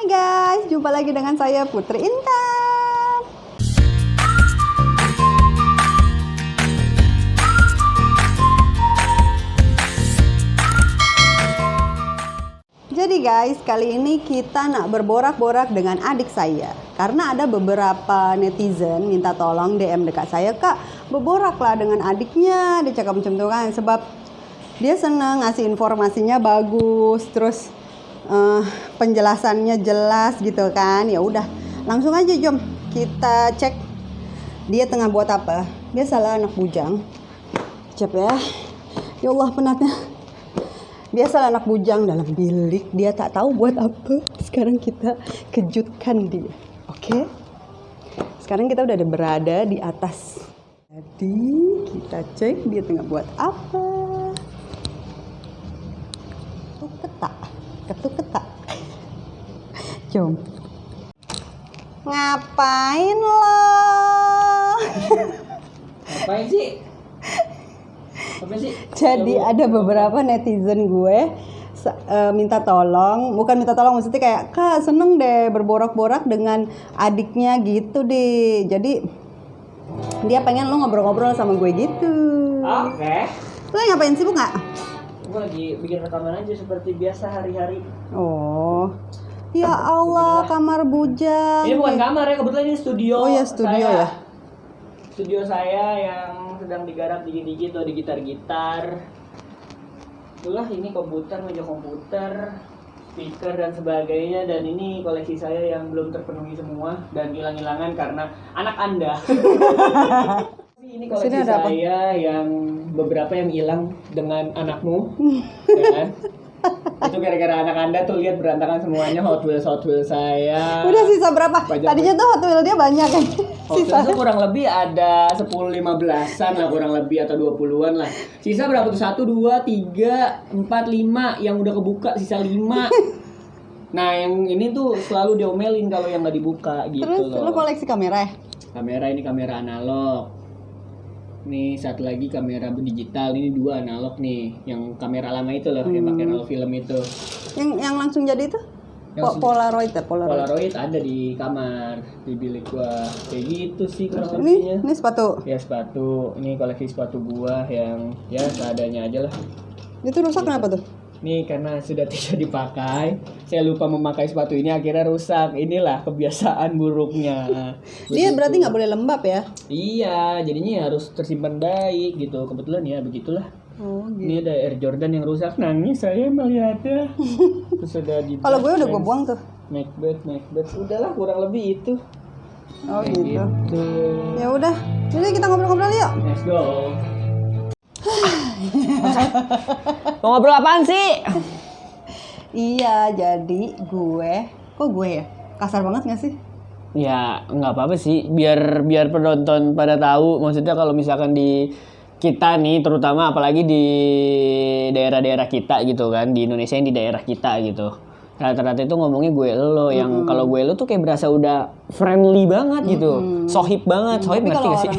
Hai guys, jumpa lagi dengan saya Putri Intan. Jadi guys, kali ini kita nak berborak-borak dengan adik saya. Karena ada beberapa netizen minta tolong DM dekat saya, Kak, berboraklah dengan adiknya. Dia cakap macam tu kan, sebab dia senang ngasih informasinya bagus, terus penjelasannya jelas gitu kan. Ya udah, langsung aja jom kita cek dia tengah buat apa. Biasalah anak bujang. Cep ya. Ya Allah penatnya. Biasalah anak bujang dalam bilik, dia tak tahu buat apa. Sekarang kita kejutkan dia. Oke? Sekarang kita udah berada di atas. Jadi kita cek dia tengah buat apa. Ketuk ketak. Jom. Ngapain lo? Ngapain sih? Apa sih? Jadi ada beberapa netizen gue minta tolong, bukan minta tolong, maksudnya kayak, Kak seneng deh berborak-borak dengan adiknya gitu deh. Jadi dia pengen lo ngobrol-ngobrol sama gue gitu. Oke. Lo ngapain, sibuk nggak? Gue lagi bikin rekaman aja seperti biasa hari-hari. Oh, ya Allah, kamar bujang. Ini bukan kamar ya, kebetulan ini studio. Oh ya, studio saya. ya. Studio saya yang sedang digarap dikit-dikit, di gitar-gitar. Itulah, ini komputer, meja komputer, speaker dan sebagainya. Dan ini koleksi saya yang belum terpenuhi semua dan hilang-hilangan karena anak Anda. Ini koleksi saya yang beberapa yang hilang dengan anakmu, ya kan? Itu gara-gara anak Anda tuh lihat berantakan semuanya. Hot Wheels saya. Udah sisa berapa? Tadinya tuh Hot Wheels dia banyak kan? Hot Wheels tuh kurang lebih ada 10-15an lah, kurang lebih, atau 20-an lah. Sisa berapa tuh? 1, 2, 3, 4, 5 yang udah kebuka, sisa 5. Nah yang ini tuh selalu diomelin kalau yang nggak dibuka gitu. Terus loh. lu koleksi kamera ya? Kamera, ini kamera analog. Nih satu lagi kamera digital, ini 2 analog nih. Yang kamera lama itu loh, yang pakai roll film itu. Yang langsung jadi itu? Polaroid ya? Polaroid ada di kamar, di bilik gua. Kayak gitu sih kurang lebihnya. lebihnya. Ini sepatu? Ya sepatu, ini koleksi sepatu gua yang ya seadanya aja lah. Itu rusak kenapa tuh? Nih karena sudah tidak dipakai, saya lupa memakai sepatu ini, akhirnya rusak. Inilah kebiasaan buruknya. Dia berarti nggak boleh lembab ya? Iya, jadinya harus tersimpan baik gitu. Kebetulan ya begitulah. Oh, gitu. Ini ada Air Jordan yang rusak, nangis saya melihatnya. Terus ada di kalau gue udah gue buang tuh. Macbeth. Udahlah kurang lebih itu. Oh gitu. Gitu. Ya udah, jadi kita ngobrol-ngobrol yuk. Let's go. Mau ngobrol apaan sih? Iya, jadi gue ya? Kasar banget nggak sih? Ya nggak apa-apa sih, biar penonton pada tahu. Maksudnya kalau misalkan di kita nih, terutama apalagi di daerah-daerah kita gitu kan, di Indonesia yang di daerah kita gitu, rata-rata itu ngomongnya gue lo, yang kalau gue lo tuh kayak berasa udah friendly banget gitu, sohib banget. Sohib ngerti gak sih?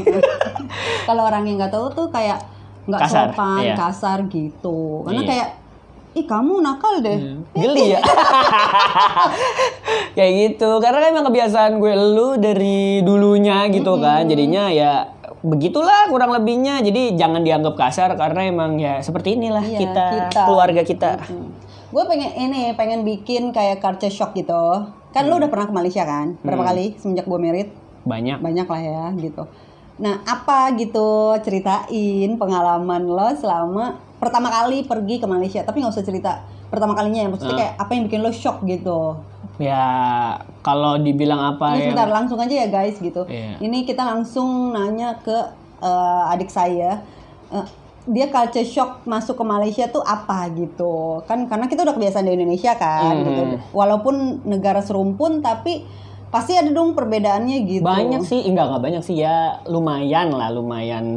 Kalau orang yang nggak tahu tuh kayak nggak sopan, iya. Kasar gitu, karena iya. Kayak ih kamu nakal deh, geli ya. Kayak gitu, karena kan emang kebiasaan gue lu dari dulunya gitu kan, jadinya ya begitulah kurang lebihnya. Jadi jangan dianggap kasar karena emang ya seperti inilah iya, kita keluarga kita. Gue pengen bikin kayak culture shock gitu. Kan lu udah pernah ke Malaysia kan? Berapa kali semenjak gue married? Banyak lah ya gitu. Nah apa gitu, ceritain pengalaman lo selama pertama kali pergi ke Malaysia. Tapi gak usah cerita pertama kalinya ya, maksudnya kayak apa yang bikin lo shock gitu. Ya kalau dibilang apa ya. Sebentar, langsung aja ya guys gitu. Ini kita langsung nanya ke adik saya. Dia culture shock masuk ke Malaysia tuh apa gitu. Kan karena kita udah kebiasaan di Indonesia kan gitu. Walaupun negara serumpun tapi pasti ada dong perbedaannya gitu. Banyak sih, enggak banyak sih ya, lumayan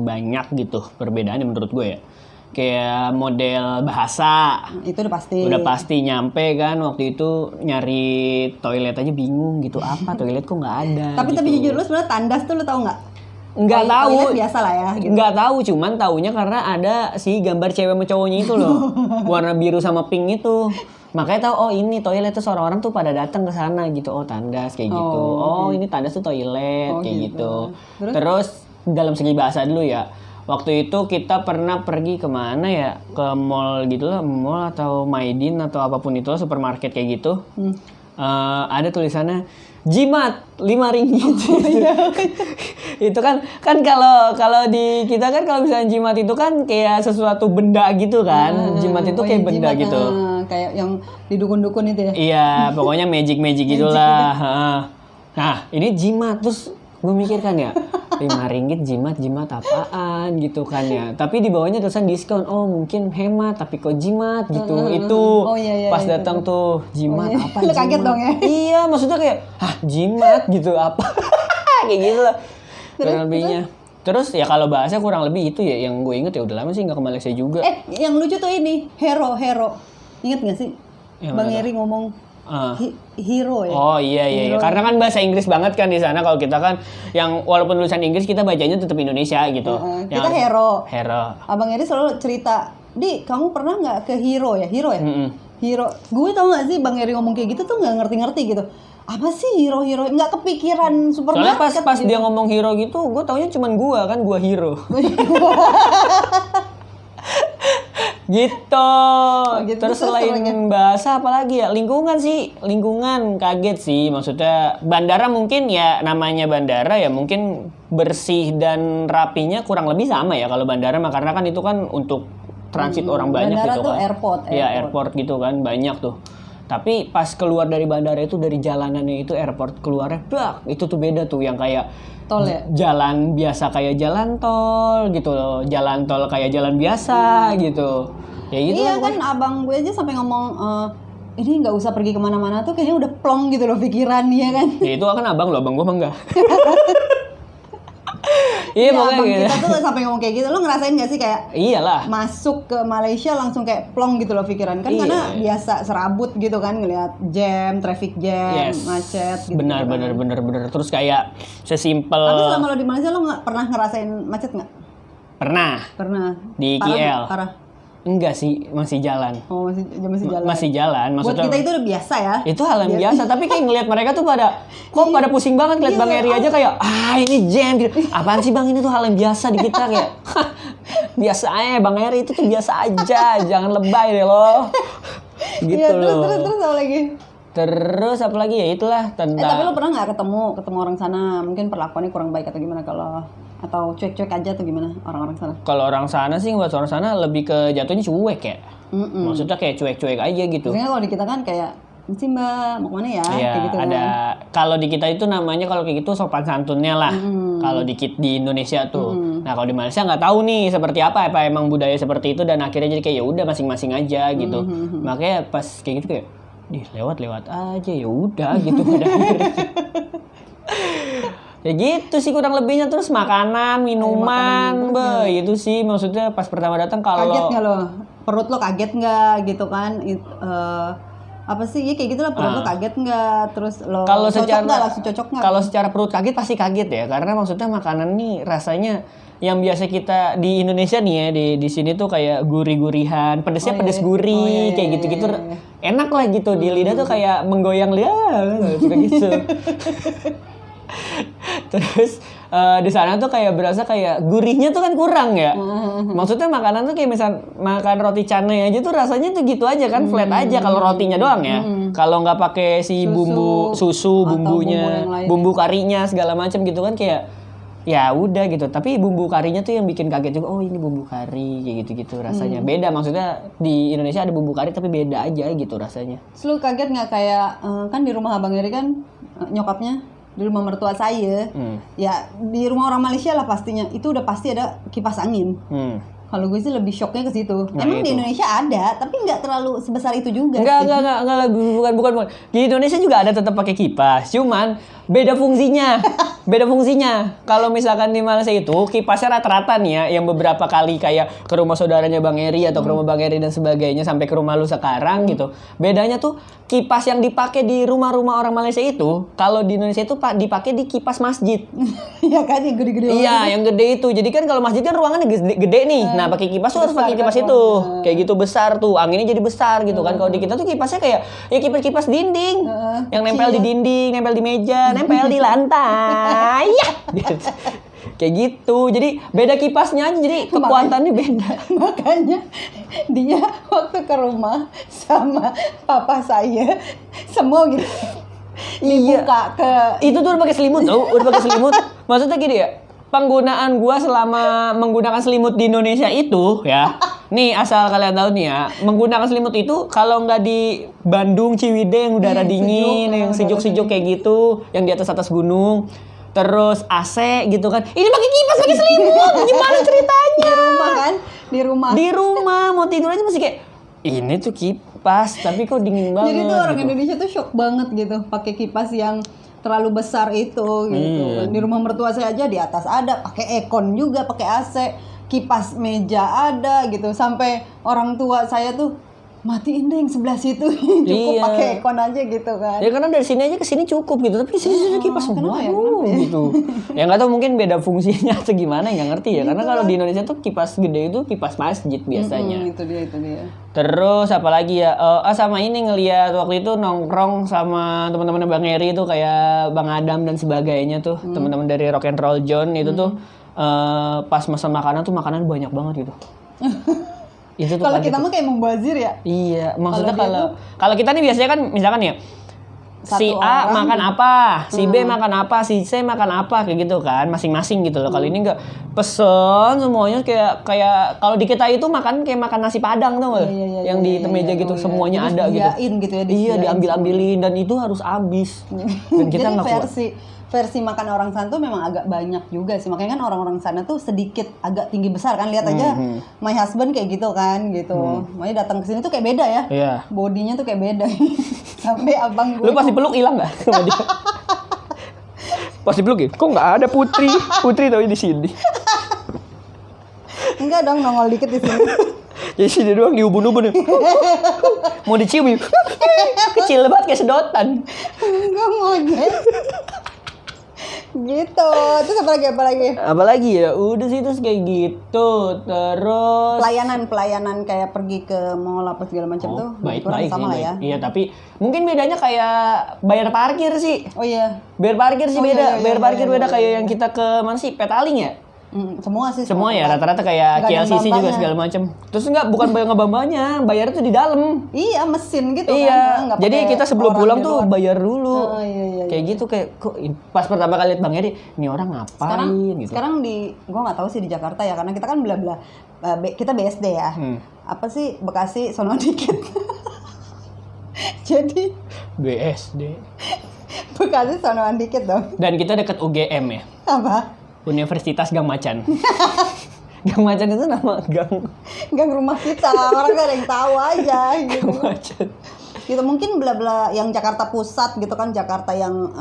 banyak gitu perbedaannya menurut gue ya. Kayak model bahasa itu udah pasti nyampe kan. Waktu itu nyari toilet aja bingung gitu, apa toilet kok nggak ada tapi gitu. Tapi jujur lu sebenarnya tandas tuh lu tahu nggak? Nggak tahu. Toilet biasa lah ya gitu. Nggak tahu, cuman taunya karena ada si gambar cewek sama cowoknya itu loh. Warna biru sama pink itu. Makanya tahu oh ini toilet tuh orang-orang tuh pada datang ke sana gitu. Oh, tandas kayak gitu. Oh, ini tandas tuh toilet kayak gitu. Terus dalam segi bahasa dulu ya. Waktu itu kita pernah pergi kemana ya? Ke mall gitu lah, mall atau Maidin atau apapun itu, supermarket kayak gitu. Ada tulisannya jimat 5 ringgit. Itu kan kalau di kita kan kalau misalnya jimat itu kan kayak sesuatu benda gitu kan. Jimat itu kayak benda jimat, gitu. Kayak yang di dukun-dukun itu ya. Iya, pokoknya magic gitulah. Nah, ini jimat terus gue mikir kan ya 5 ringgit jimat apaan gitu kan ya. Tapi di bawahnya tulisan diskon. Oh, mungkin hemat tapi kok jimat gitu. Itu pas datang tuh jimat apa? Lu kaget dong ya. Iya, maksudnya kayak jimat gitu apa? Kayak gitu lah. Kurang lebihnya. Terus ya kalau bahasa kurang lebih itu ya yang gue inget ya udah lama sih nggak ke Malaysia juga. Yang lucu tuh ini hero. Ingat nggak sih? Bang Eri ngomong hero ya. Oh iya. Karena kan bahasa Inggris banget kan di sana. Kalau kita kan yang walaupun tulisan Inggris kita bacanya tetap Indonesia gitu. Kita hero. Abang Eri selalu cerita, "Di, kamu pernah nggak ke hero ya?" Hero. Gue tau nggak sih Bang Eri ngomong kayak gitu tuh nggak ngerti gitu. Apa sih hero? Nggak kepikiran supermarket. Soalnya pas gitu. Dia ngomong hero gitu, gue taunya cuman gue hero. Gitu. Terus selain bahasa apalagi ya? Lingkungan kaget sih. Maksudnya bandara mungkin ya namanya bandara ya mungkin bersih dan rapinya kurang lebih sama ya kalau bandara mah karena kan itu kan untuk transit orang banyak bandara gitu tuh kan. Airport. Ya airport gitu kan banyak tuh. Tapi pas keluar dari bandara itu dari jalanannya itu airport keluarnya itu tuh beda tuh yang kayak tol ya? Jalan biasa kayak jalan tol gitu loh. Jalan tol kayak jalan biasa gitu. Ya gitu iya kan abang gue aja sampai ngomong ini nggak usah pergi kemana-mana tuh kayaknya udah plong gitu loh pikiran ya kan. Ya itu kan abang lo, abang gue mah enggak. Iya pokoknya gitu. Kita tuh sampai ngomong kayak gitu, lo ngerasain nggak sih kayak? Iyalah. Masuk ke Malaysia langsung kayak plong gitu loh pikiran kan karena biasa serabut gitu kan ngelihat traffic jam, macet. Gitu benar. Terus kayak sesimpel. Tapi selama lo di Malaysia lo nggak pernah ngerasain macet nggak? Pernah. Parah, Di KL. Parah. Enggak sih, masih jalan. Oh, masih jalan. Masih jalan, maksudnya. Buat kita itu udah biasa ya. Itu hal yang biasa, tapi kayak ngelihat mereka tuh pada pusing banget ngeliat Bang Eri aja kayak ini jam gitu. Apaan sih Bang, ini tuh hal yang biasa di kita kayak. Biasa aja Bang Eri itu tuh biasa aja, jangan lebay deh lo. Gitu loh. Terus apa lagi? Terus apa lagi ya itulah tentang. Tapi lo pernah nggak ketemu orang sana? Mungkin perlakuannya kurang baik atau gimana kalau atau cuek-cuek aja atau gimana orang-orang sana? Kalau orang sana sih buat orang sana lebih ke jatuhnya cuek ya. Maksudnya kayak cuek-cuek aja gitu. Maksudnya kalau di kita kan kayak sih Mbak mau kemana ya? Iya, kayak gitu ada kalau di kita itu namanya kalau kayak gitu sopan santunnya lah. Kalau di Indonesia tuh. Nah, kalau di Malaysia nggak tahu nih seperti apa emang budaya seperti itu dan akhirnya jadi kayak ya udah masing-masing aja gitu. Makanya pas kayak gitu kayak lewat aja ya udah gitu pada akhirnya. Ya gitu sih kurang lebihnya. Terus makanan, minuman, itu sih maksudnya pas pertama datang kalau kaget nggak lo? Perut lo kaget nggak gitu kan? Apa sih ya kayak gitu lah perut lo kaget nggak? Terus lo kalau cocok nggak? Kalau secara perut kaget pasti kaget ya karena maksudnya makanan nih rasanya yang biasa kita di Indonesia nih ya di sini tuh kayak gurih-gurihan, pedesnya pedes gurih kayak gitu-gitu. Enak lah gitu di lidah tuh kayak menggoyang lidah suka gitu. Terus di sana tuh kayak berasa kayak gurihnya tuh kan kurang ya. Maksudnya makanan tuh kayak misal makan roti canai aja tuh rasanya tuh gitu aja kan flat aja kalau rotinya doang ya. Kalau nggak pakai si bumbu susu bumbunya, bumbu karinya segala macam gitu kan kayak ya udah gitu. Tapi bumbu karinya tuh yang bikin kaget juga. Oh ini bumbu kari kayak gitu-gitu rasanya. Beda maksudnya di Indonesia ada bumbu kari tapi beda aja gitu rasanya. Lu kaget nggak kayak kan di rumah Abang Eri kan nyokapnya di rumah mertua saya, ya di rumah orang Malaysia lah pastinya itu udah pasti ada kipas angin. Kalau gue sih lebih shocknya ke situ. Nah, Emang di itu. Indonesia ada, tapi nggak terlalu sebesar itu juga Enggak, sih. bukan. Di Indonesia juga ada tetap pakai kipas, cuman beda fungsinya. Beda fungsinya. Kalau misalkan di Malaysia itu kipasnya rata-rata nih ya, yang beberapa kali kayak ke rumah saudaranya Bang Eri atau ke rumah Bang Eri dan sebagainya sampai ke rumah lu sekarang gitu. Bedanya tuh kipas yang dipakai di rumah-rumah orang Malaysia itu, kalau di Indonesia itu dipakai di kipas masjid. Iya kan, yang gede-gede. Iya, yang gede itu. Jadi kan kalau masjid kan ruangannya gede nih. Nah, pakai kipas tuh harus besar pakai kipas kan itu. ruangannya. Kayak gitu besar tuh. Anginnya jadi besar gitu kan. Kalau di kita tuh kipasnya kayak ya kipas dinding. Yang nempel di dinding, nempel di meja, nempel di lantai. Ya. Kayak gitu. Jadi beda kipasnya aja. Jadi kekuatannya beda. Makanya dia waktu ke rumah sama papa saya semua gitu dibuka ke Itu tuh udah pakai selimut tau. Udah pakai selimut. Maksudnya gini ya. Penggunaan gua selama menggunakan selimut di Indonesia itu ya. Nih asal kalian tahu nih ya, menggunakan selimut itu kalau nggak di Bandung, Ciwidey yang udara dingin, yang sejuk-sejuk kayak gitu, yang di atas-atas gunung, terus AC gitu kan. Ini pakai kipas, pakai selimut. Gimana ceritanya? di rumah kan, di rumah. Di rumah mau tidur aja masih kayak ini tuh kipas, tapi kok dingin banget. Jadi tuh orang gitu. Indonesia tuh shock banget gitu pakai kipas yang terlalu besar itu gitu. Di rumah mertua saya aja di atas ada, pakai aircon juga, pakai AC, kipas meja ada gitu. Sampai orang tua saya tuh matiin deh yang sebelah situ. Cukup Iya. pakai aircon aja gitu kan. Ya karena dari sini aja ke sini cukup gitu, tapi di sini kipas semua gitu. Ya nggak tahu mungkin beda fungsinya atau gimana, nggak ngerti ya. Karena kalau di Indonesia tuh kipas gede itu kipas masjid biasanya. Itu dia. Terus apalagi ya, sama ini ngelihat waktu itu nongkrong sama teman-teman Bang Eri tuh kayak Bang Adam dan sebagainya tuh, teman-teman dari Rock and Roll John itu tuh pas mesen makanan tuh makanan banyak banget gitu. Itu tuh Kalau kaget kita tuh. mah kayak membazir ya. Iya, maksudnya Kalau kalau kita nih biasanya kan misalkan ya si Satu A orang. makan apa, si B makan apa, si C makan apa kayak gitu kan, masing-masing gitu loh. Kali ini enggak pesen semuanya kayak kalau di kita itu makan kayak makan nasi Padang tuh nggak? Yang di meja gitu semuanya Terus ada gitu. disediain gitu ya. Iya, disediain diambil-ambilin dan itu harus habis. Dan kita Jadi nggak kuat. versi makan orang sana tuh memang agak banyak juga sih. Makanya kan orang-orang sana tuh sedikit agak tinggi besar kan. Lihat aja my husband kayak gitu kan gitu. Makanya datang ke sini tuh kayak beda ya. Iya. Bodinya tuh kayak beda. Sampai abang gue Lu pasti peluk hilang nggak sama dia? Pasti peluk ya? Kok nggak ada Putri? Putri tau di sini. enggak dong, nongol dikit di sini. Jadi sini doang di ubun-ubun ya. Mau dicium ya. Kecil banget kayak sedotan. Enggak monyet. Gitu. Terus apa lagi? Apalagi ya, udah sih terus kayak gitu. Terus Pelayanan kayak pergi ke mall apa segala macam tuh baik-baik sama sih. lah ya. Iya, tapi mungkin bedanya kayak bayar parkir sih. Oh iya. Bayar parkir sih Oh, beda. iya, Bayar iya, parkir iya, beda iya, kayak iya. yang kita ke mana sih? Petaling ya? Semua sih. Semua ya tempat. rata-rata kayak Nggak ada KLCC juga bambanya. segala macam. Terus enggak bukan bayar ngebambanya, bayar tuh di dalam. Iya, mesin gitu kan. Iya, Nggak jadi pakai kita sebelum orang pulang di tuh luar. bayar dulu. Oh, iya. Kayak gitu kayak kok pas pertama kali lihat Bang Eri, ini orang ngapain gitu. Sekarang gua nggak tahu sih di Jakarta ya, karena kita kan kita BSD ya. Apa sih Bekasi sono dikit. Jadi BSD. Bekasi sonoan dikit dong. Dan kita dekat UGM ya. Apa? Universitas Gang Macan. Gang Macan itu nama gang. Gang rumah kita, orang gak ada yang tahu aja gitu. Gang Macan. Gitu mungkin bla yang Jakarta Pusat gitu kan, Jakarta yang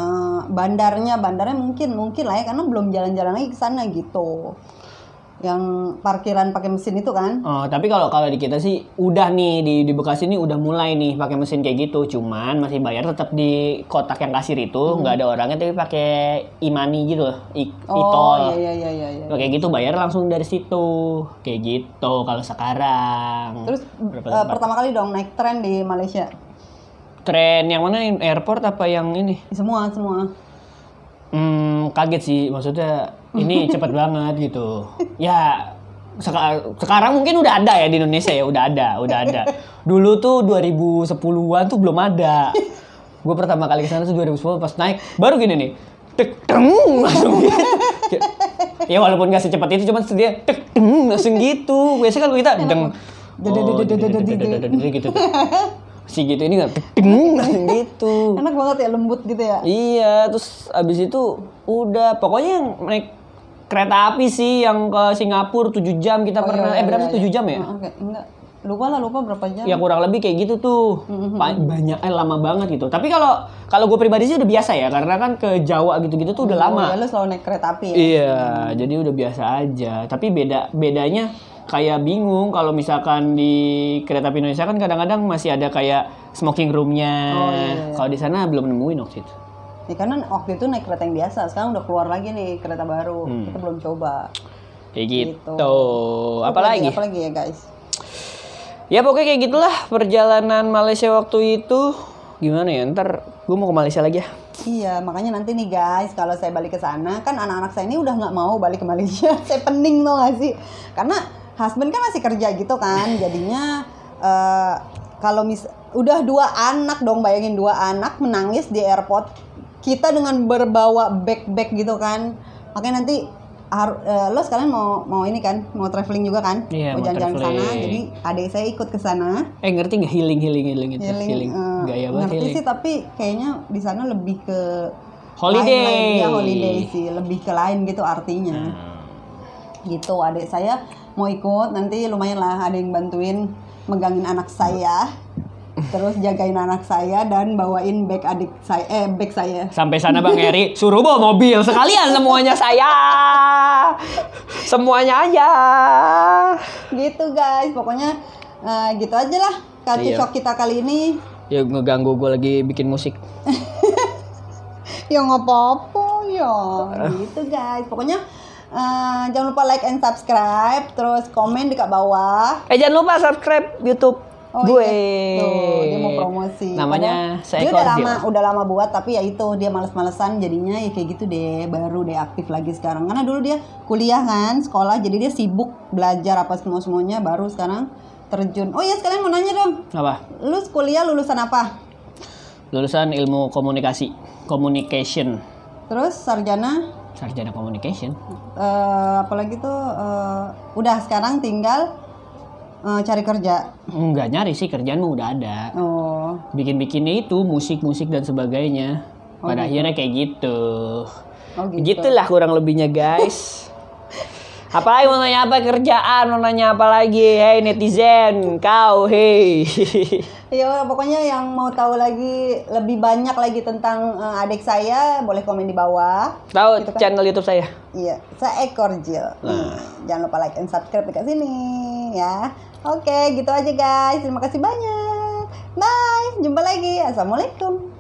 bandarnya mungkin lah ya, karena belum jalan-jalan lagi ke sana gitu. Yang parkiran pakai mesin itu kan. Oh, tapi kalau di kita sih udah nih di Bekasi ini udah mulai nih pakai mesin kayak gitu, cuman masih bayar tetap di kotak yang kasir itu, nggak ada orangnya tapi pakai e-money gitu loh, e-tol. Iya. Kayak gitu bayar langsung dari situ. Kayak gitu kalau sekarang. Terus Berapa tempat? pertama kali dong naik tren di Malaysia. Tren yang mana, airport apa yang ini? Semua. Kaget sih, maksudnya ini cepet banget gitu. Ya sekarang mungkin udah ada ya di Indonesia ya, udah ada. Dulu tuh 2010-an tuh belum ada. Gue pertama kali kesana tuh 2010 pas naik, baru gini nih, tek deng langsung gitu. Ya walaupun nggak secepat itu, cuman dia tek deng langsung gitu. Biasanya kalau kita deng, gitu. Si gitu ini nggak deng langsung gitu. Enak banget ya, lembut gitu ya. Iya, terus abis itu udah pokoknya yang naik kereta api sih yang ke Singapura 7 jam kita pernah. Berapa sih 7 jam ya? Oke, enggak. Lupa berapa jam. Ya kurang lebih kayak gitu tuh. Banyak lama banget gitu. Tapi kalau gue pribadi sih udah biasa ya, karena kan ke Jawa gitu-gitu tuh udah lama. Ya, lu selalu naik kereta api ya. Iya, jadi udah biasa aja. Tapi bedanya kayak bingung kalau misalkan di kereta api Indonesia kan kadang-kadang masih ada kayak smoking roomnya. Kalau di sana belum nemuin waktu itu. Ya, karena waktu itu naik kereta yang biasa, sekarang udah keluar lagi nih kereta baru. Kita belum coba. Kayak gitu. Apalagi ya guys? Ya pokoknya kayak gitulah perjalanan Malaysia waktu itu. Gimana ya, ntar gue mau ke Malaysia lagi ya. Iya, makanya nanti nih guys, kalau saya balik ke sana, kan anak-anak saya ini udah nggak mau balik ke Malaysia. Saya pening tuh gak sih? Karena husband kan masih kerja gitu kan, jadinya kalau udah 2 anak dong, bayangin 2 anak menangis di airport, kita dengan berbawa bag gitu kan. Makanya nanti lo sekalian mau ini kan, mau traveling juga kan? Iya, mau jalan-jalan ke sana. Jadi adik saya ikut ke sana. Ngerti nggak healing itu? Healing. Gaya banget ngerti healing. sih, tapi kayaknya di sana lebih ke holiday. Ya, holiday sih, lebih ke lain gitu artinya. Gitu, adik saya mau ikut, nanti lumayan lah ada yang bantuin megangin anak saya. Terus jagain anak saya dan bawain bag saya. Sampai sana Bang Eri suruh bawa mobil sekalian semuanya saya. Semuanya aja. Gitu guys, pokoknya gitu aja lah culture shock kita kali ini. Ya ngeganggu gue lagi bikin musik. Ya nggak apa-apa ya. Gitu guys, pokoknya jangan lupa like and subscribe, terus komen di bawah. Jangan lupa subscribe YouTube gue. Iya. Tuh, dia mau promosi. Namanya dia udah lama buat, tapi ya itu dia males-malesan jadinya ya kayak gitu deh, baru deh aktif lagi sekarang. Karena dulu dia kuliah kan, sekolah, jadi dia sibuk belajar apa semuanya, baru sekarang terjun. Oh iya, sekalian mau nanya dong. Apa? Lu kuliah lulusan apa? Lulusan ilmu komunikasi, communication. Terus sarjana communication. Apalagi tuh udah sekarang tinggal cari kerja. Enggak nyari sih, kerjaan mah udah ada. Bikin-bikinnya itu musik dan sebagainya. Pada akhirnya kayak gitu. Gitulah kurang lebihnya guys. Apalagi mau nanya apa kerjaan, mau nanya apa lagi? Hey netizen, kau hey. Ya pokoknya yang mau tahu lagi lebih banyak lagi tentang adik saya boleh komen di bawah. Tahu gitu kan? Channel YouTube saya. Iya, Seekor Jill. Jangan lupa like and subscribe dekat sini ya. Oke, gitu aja guys. Terima kasih banyak. Bye, jumpa lagi. Assalamualaikum.